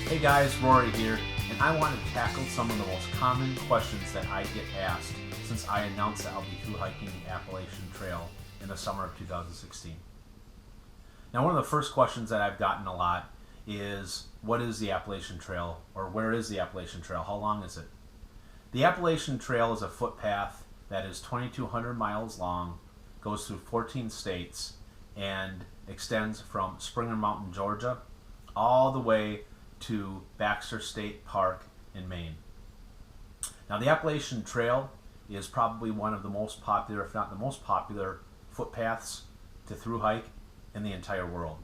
Hey guys, Rory here, and I want to tackle some of the most common questions that I get asked since I announced that I'll be through hiking the Appalachian Trail in the summer of 2016. Now, one of the first questions that I've gotten a lot is, what is the Appalachian Trail, or where is the Appalachian Trail? How long is it? The Appalachian Trail is a footpath that is 2,200 miles long, goes through 14 states, and extends from Springer Mountain, Georgia, all the way to Baxter State Park in Maine. Now, the Appalachian Trail is probably one of the most popular, if not the most popular, footpaths to through hike in the entire world.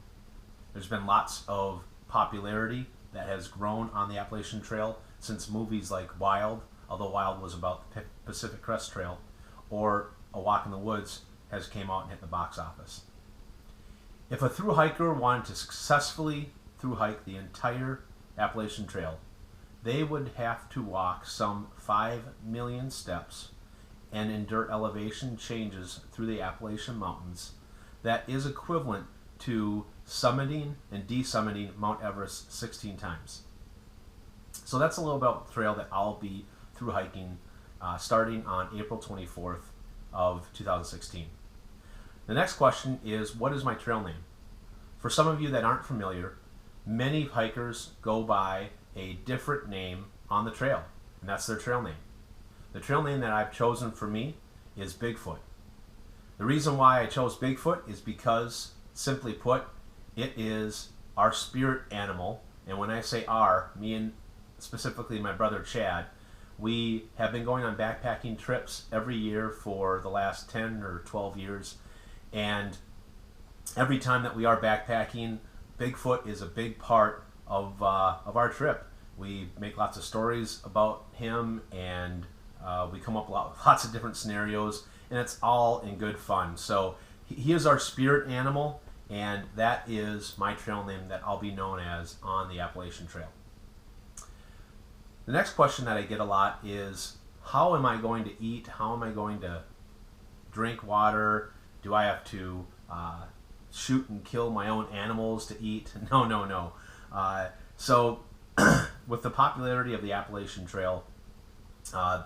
There's been lots of popularity that has grown on the Appalachian Trail since movies like Wild, although Wild was about the Pacific Crest Trail, or A Walk in the Woods has came out and hit the box office. If a through hiker wanted to successfully through hike the entire Appalachian Trail, they would have to walk some 5 million steps and endure elevation changes through the Appalachian Mountains that is equivalent to summiting and desummiting Mount Everest 16 times. So that's a little about the trail that I'll be through hiking starting on April 24th of 2016. The next question is, what is my trail name? For some of you that aren't familiar, many hikers go by a different name on the trail, and that's their trail name. The trail name that I've chosen for me is Bigfoot. The reason why I chose Bigfoot is because, simply put, it is our spirit animal. And when I say our, me and specifically my brother Chad, we have been going on backpacking trips every year for the last 10 or 12 years. And every time that we are backpacking, Bigfoot is a big part of our trip. We make lots of stories about him, and we come up with lots of different scenarios, and it's all in good fun. So he is our spirit animal, and that is my trail name that I'll be known as on the Appalachian Trail. The next question that I get a lot is, how am I going to eat? How am I going to drink water? Do I have to shoot and kill my own animals to eat? No. So with the popularity of the Appalachian Trail,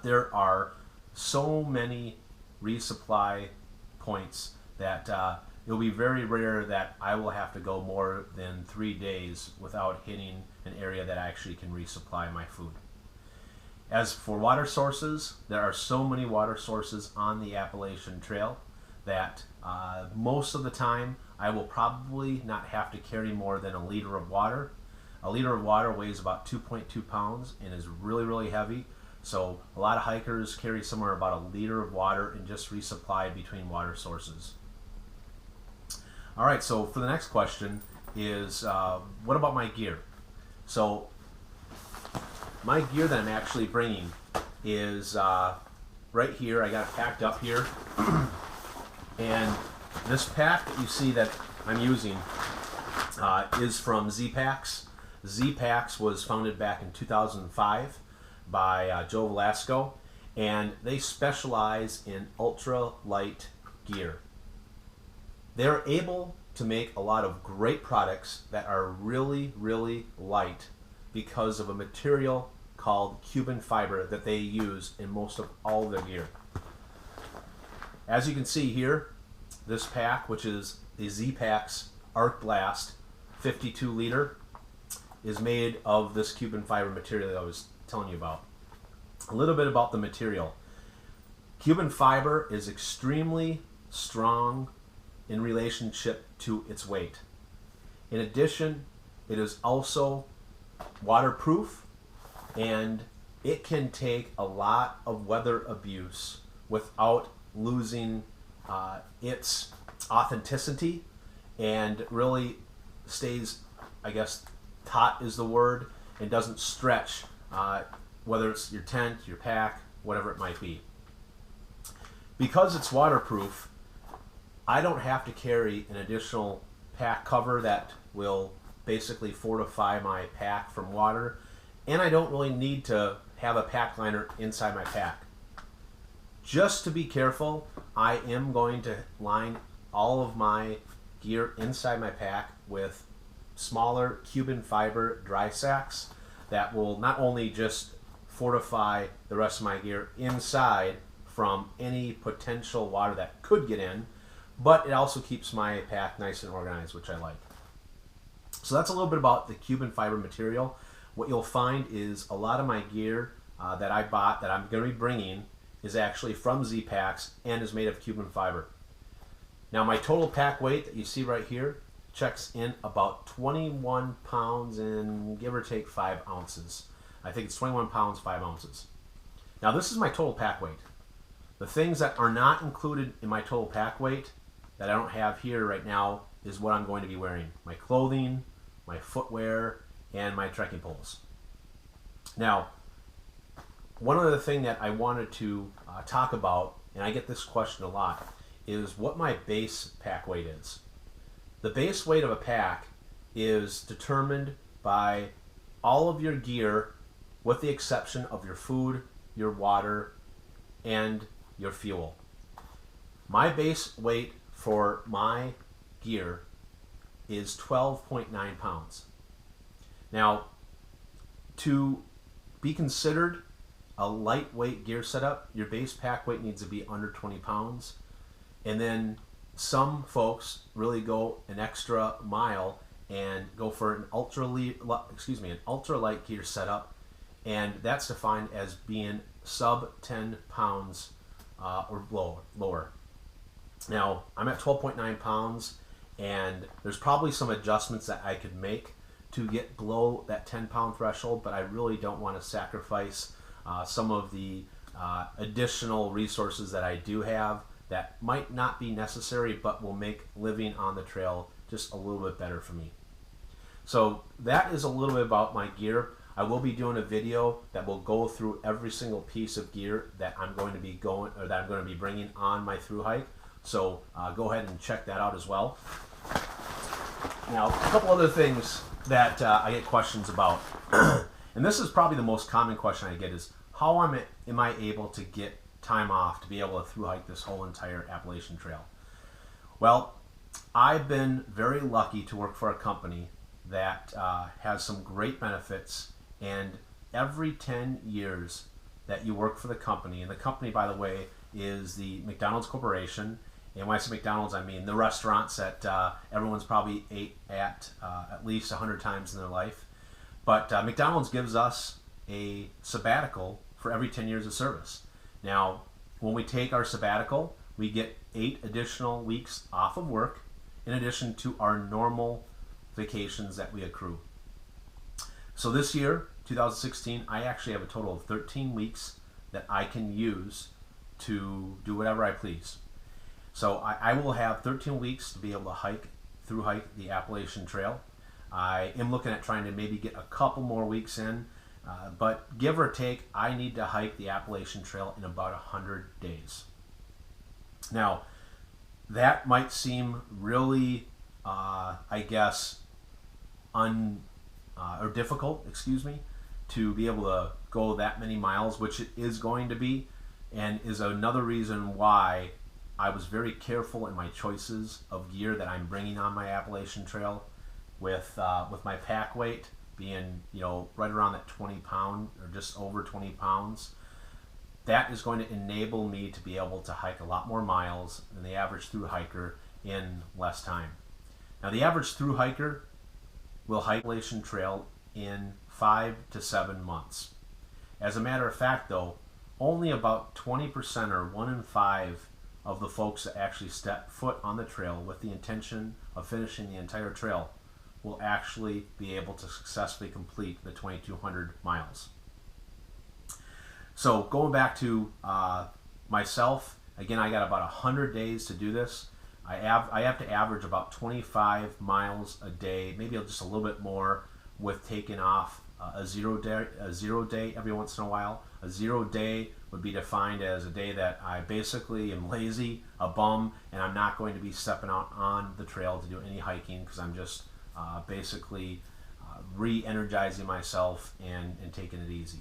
there are so many resupply points that it'll be very rare that I will have to go more than 3 days without hitting an area that actually can resupply my food. As for water sources, there are so many water sources on the Appalachian Trail that most of the time I will probably not have to carry more than a liter of water. A liter of water weighs about 2.2 pounds and is really, really heavy. So a lot of hikers carry somewhere about a liter of water and just resupply between water sources. All right, so for the next question is, what about my gear? So my gear that I'm actually bringing is right here. I got it packed up here. And this pack that you see that I'm using is from ZPacks. ZPacks was founded back in 2005 by Joe Velasco, and they specialize in ultra light gear. They're able to make a lot of great products that are really, really light because of a material called CUBEN fiber that they use in most of all their gear. As you can see here, this pack, which is the ZPacks Arc Blast 52 liter, is made of this CUBEN fiber material that I was telling you about. A little bit about the material. CUBEN fiber is extremely strong in relationship to its weight. In addition, it is also waterproof, and it can take a lot of weather abuse without losing its authenticity, and really stays, I guess, taut is the word, and doesn't stretch, whether it's your tent, your pack, whatever it might be. Because it's waterproof, I don't have to carry an additional pack cover that will basically fortify my pack from water, and I don't really need to have a pack liner inside my pack. Just to be careful, I am going to line all of my gear inside my pack with smaller CUBEN fiber dry sacks that will not only just fortify the rest of my gear inside from any potential water that could get in, but it also keeps my pack nice and organized, which I like. So that's a little bit about the CUBEN fiber material. What you'll find is a lot of my gear that I bought that I'm going to be bringing is actually from ZPacks and is made of CUBEN fiber. Now my total pack weight that you see right here checks in about 21 pounds and give or take 5 ounces. I think it's 21 pounds, 5 ounces. Now this is my total pack weight. The things that are not included in my total pack weight that I don't have here right now is what I'm going to be wearing. My clothing, my footwear, and my trekking poles. Now, one other thing that I wanted to talk about, and I get this question a lot, is what my base pack weight is. The base weight of a pack is determined by all of your gear with the exception of your food, your water, and your fuel. My base weight for my gear is 12.9 pounds. Now, to be considered a lightweight gear setup, your base pack weight needs to be under 20 pounds. And then some folks really go an extra mile and go for an ultra light gear setup, and that's defined as being sub 10 pounds or lower. Now, I'm at 12.9 pounds, and there's probably some adjustments that I could make to get below that 10-pound threshold, but I really don't want to sacrifice some of the additional resources that I do have that might not be necessary, but will make living on the trail just a little bit better for me. So that is a little bit about my gear. I will be doing a video that will go through every single piece of gear that I'm going to be bringing on my Thru-Hike. So go ahead and check that out as well. Now, a couple other things that I get questions about, and this is probably the most common question I get, is how am I able to get time off to be able to Thru-Hike this whole entire Appalachian Trail? Well, I've been very lucky to work for a company that has some great benefits, and every 10 years that you work for the company, and the company, by the way, is the McDonald's Corporation, and when I say McDonald's, I mean the restaurants that everyone's probably ate at least 100 times in their life. But McDonald's gives us a sabbatical for every 10 years of service. Now, when we take our sabbatical, we get 8 additional weeks off of work in addition to our normal vacations that we accrue. So this year, 2016, I actually have a total of 13 weeks that I can use to do whatever I please. So I will have 13 weeks to be able to Thru-Hike the Appalachian Trail. I am looking at trying to maybe get a couple more weeks in, but give or take, I need to hike the Appalachian Trail in about 100 days. Now, that might seem really, I guess, difficult, to be able to go that many miles, which it is going to be, and is another reason why I was very careful in my choices of gear that I'm bringing on my Appalachian Trail, with my pack weight being, right around that 20 pound or just over 20 pounds. That is going to enable me to be able to hike a lot more miles than the average Thru-Hiker in less time. Now, the average Thru-Hiker will hike the Appalachian Trail in 5 to 7 months. As a matter of fact, though, only about 20%, or 1 in 5, of the folks that actually step foot on the trail with the intention of finishing the entire trail will actually be able to successfully complete the 2,200 miles. So going back to myself, again, I got about 100 days to do this. I have to average about 25 miles a day, maybe just a little bit more, with taking off a zero day every once in a while. A 0 day would be defined as a day that I basically am lazy, a bum, and I'm not going to be stepping out on the trail to do any hiking because I'm just basically re-energizing myself and taking it easy.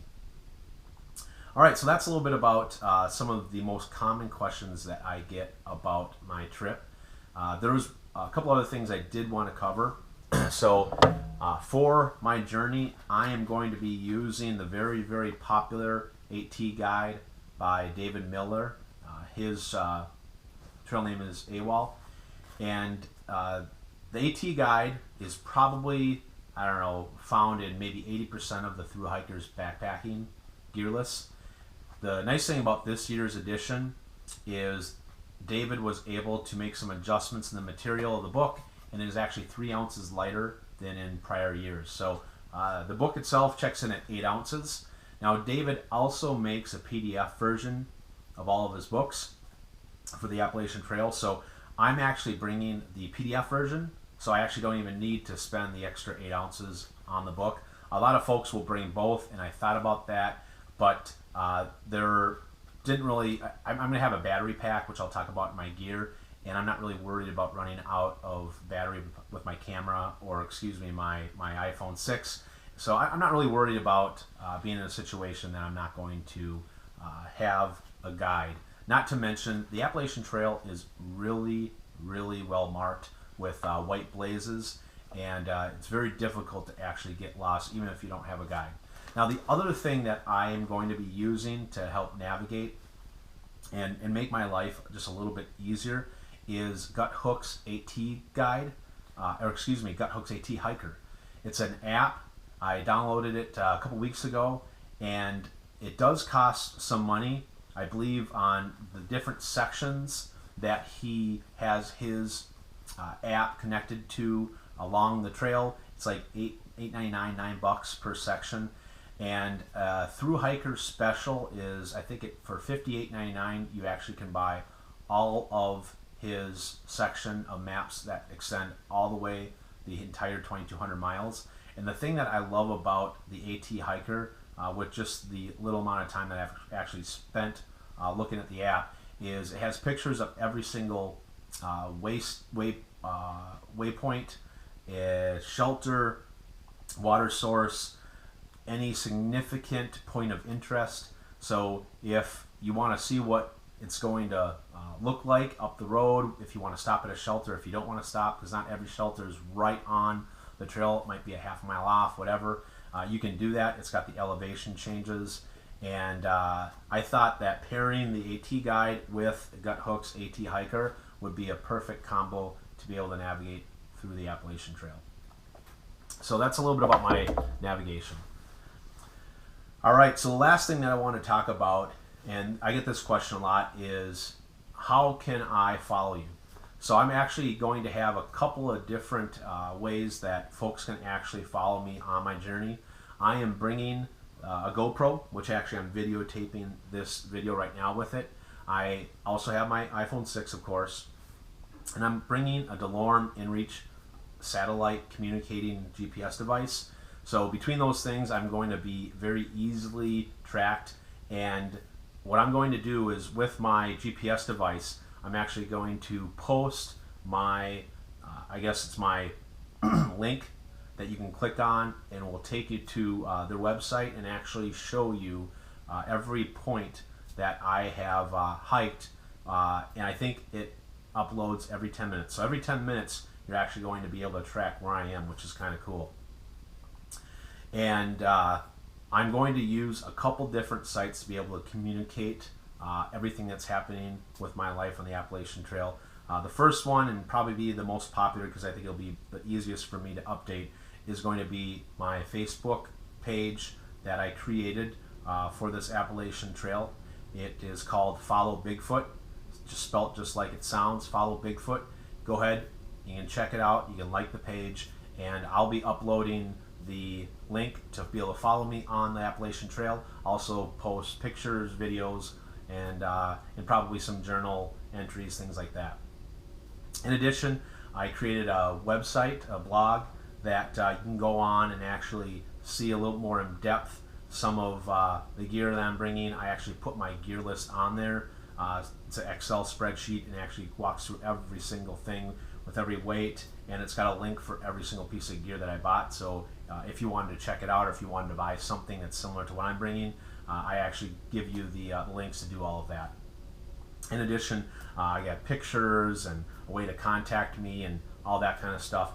All right, so that's a little bit about some of the most common questions that I get about my trip. There was a couple other things I did want to cover. So for my journey, I am going to be using the very, very popular AT guide by David Miller. His trail name is AWOL. And the AT guide is probably, I don't know, found in maybe 80% of the Thru-Hikers backpacking gear lists. The nice thing about this year's edition is David was able to make some adjustments in the material of the book, and it is actually 3 ounces lighter than in prior years. So the book itself checks in at 8 ounces. Now David also makes a PDF version of all of his books for the Appalachian Trail. So I'm actually bringing the PDF version, so I actually don't even need to spend the extra 8 ounces on the book. A lot of folks will bring both, and I thought about that, but there didn't really. I'm going to have a battery pack, which I'll talk about in my gear, and I'm not really worried about running out of battery with my camera, or excuse me, my iPhone 6. So I'm not really worried about being in a situation that I'm not going to have a guide. Not to mention, the Appalachian Trail is really, really well marked with white blazes, and it's very difficult to actually get lost even if you don't have a guide. Now, the other thing that I am going to be using to help navigate and make my life just a little bit easier is GUTHOOK'S AT guide, GUTHOOK'S AT Hiker. It's an app. I downloaded it a couple weeks ago, and it does cost some money, I believe, on the different sections that he has his app connected to along the trail. It's like $8.99, $9 per section. And Thru-Hiker special is, I think for $58.99 you actually can buy all of his section of maps that extend all the way the entire 2,200 miles. And the thing that I love about the AT Hiker, with just the little amount of time that I've actually spent looking at the app, is it has pictures of every single waypoint, shelter, water source, any significant point of interest. So if you want to see what it's going to look like up the road, if you want to stop at a shelter, if you don't want to stop, because not every shelter is right on the trail, it might be a half mile off, whatever, you can do that. It's got the elevation changes, and I thought that pairing the AT guide with GUTHOOK'S AT Hiker would be a perfect combo to be able to navigate through the Appalachian Trail. So that's a little bit about my navigation. All right, so the last thing that I want to talk about, and I get this question a lot, is how can I follow you? So I'm actually going to have a couple of different ways that folks can actually follow me on my journey. I am bringing a GoPro, which actually I'm videotaping this video right now with it. I also have my iPhone 6, of course, and I'm bringing a DeLorme InReach satellite communicating GPS device. So between those things, I'm going to be very easily tracked, and what I'm going to do is with my GPS device, I'm actually going to post my, I guess it's my link that you can click on, and it will take you to their website and actually show you every point that I have hiked, and I think it uploads every 10 minutes. So every 10 minutes, you're actually going to be able to track where I am, which is kind of cool. And I'm going to use a couple different sites to be able to communicate everything that's happening with my life on the Appalachian Trail. The first one, and probably be the most popular because I think it'll be the easiest for me to update, is going to be my Facebook page that I created for this Appalachian Trail. It is called Follow Bigfoot. It's just spelled just like it sounds, Follow Bigfoot. Go ahead, you can check it out, you can like the page, and I'll be uploading the link to be able to follow me on the Appalachian Trail. Also post pictures, videos, and probably some journal entries, things like that. In addition, I created a website, a blog, that you can go on and actually see a little more in depth some of the gear that I'm bringing. I actually put my gear list on there. It's an Excel spreadsheet, and it actually walks through every single thing with every weight, and it's got a link for every single piece of gear that I bought. So if you wanted to check it out, or if you wanted to buy something that's similar to what I'm bringing, I actually give you the links to do all of that. In addition, I got pictures and a way to contact me and all that kind of stuff.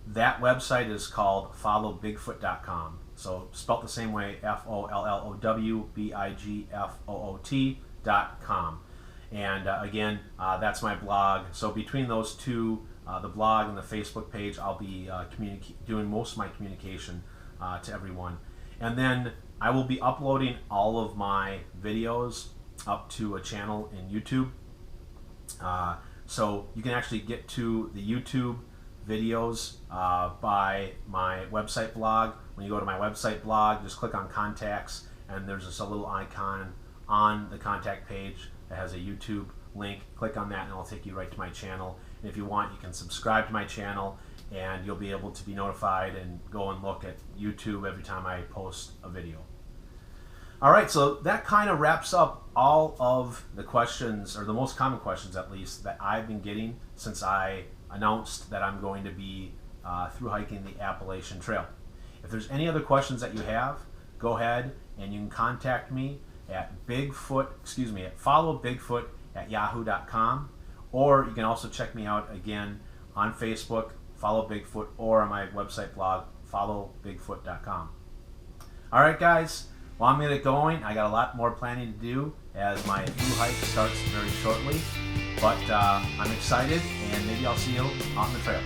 that website is called followbigfoot.com. So spelt the same way, followbigfoot.com. And again, that's my blog. So between those two, the blog and the Facebook page, I'll be doing most of my communication to everyone. And then I will be uploading all of my videos up to a channel in YouTube. So you can actually get to the YouTube videos by my website blog. When you go to my website blog, just click on contacts, and there's just a little icon on the contact page that has a YouTube link. Click on that and it'll take you right to my channel. And if you want, you can subscribe to my channel and you'll be able to be notified and go and look at YouTube every time I post a video. Alright, so that kind of wraps up all of the questions, or the most common questions at least, that I've been getting since I announced that I'm going to be through hiking the Appalachian Trail. If there's any other questions that you have, go ahead and you can contact me at followbigfoot@yahoo.com, or you can also check me out again on Facebook, Follow Bigfoot, or on my website blog, followbigfoot.com. Alright guys, well, I'm going to get going. I got a lot more planning to do as my Thru-Hike starts very shortly, but I'm excited, and maybe I'll see you on the trail.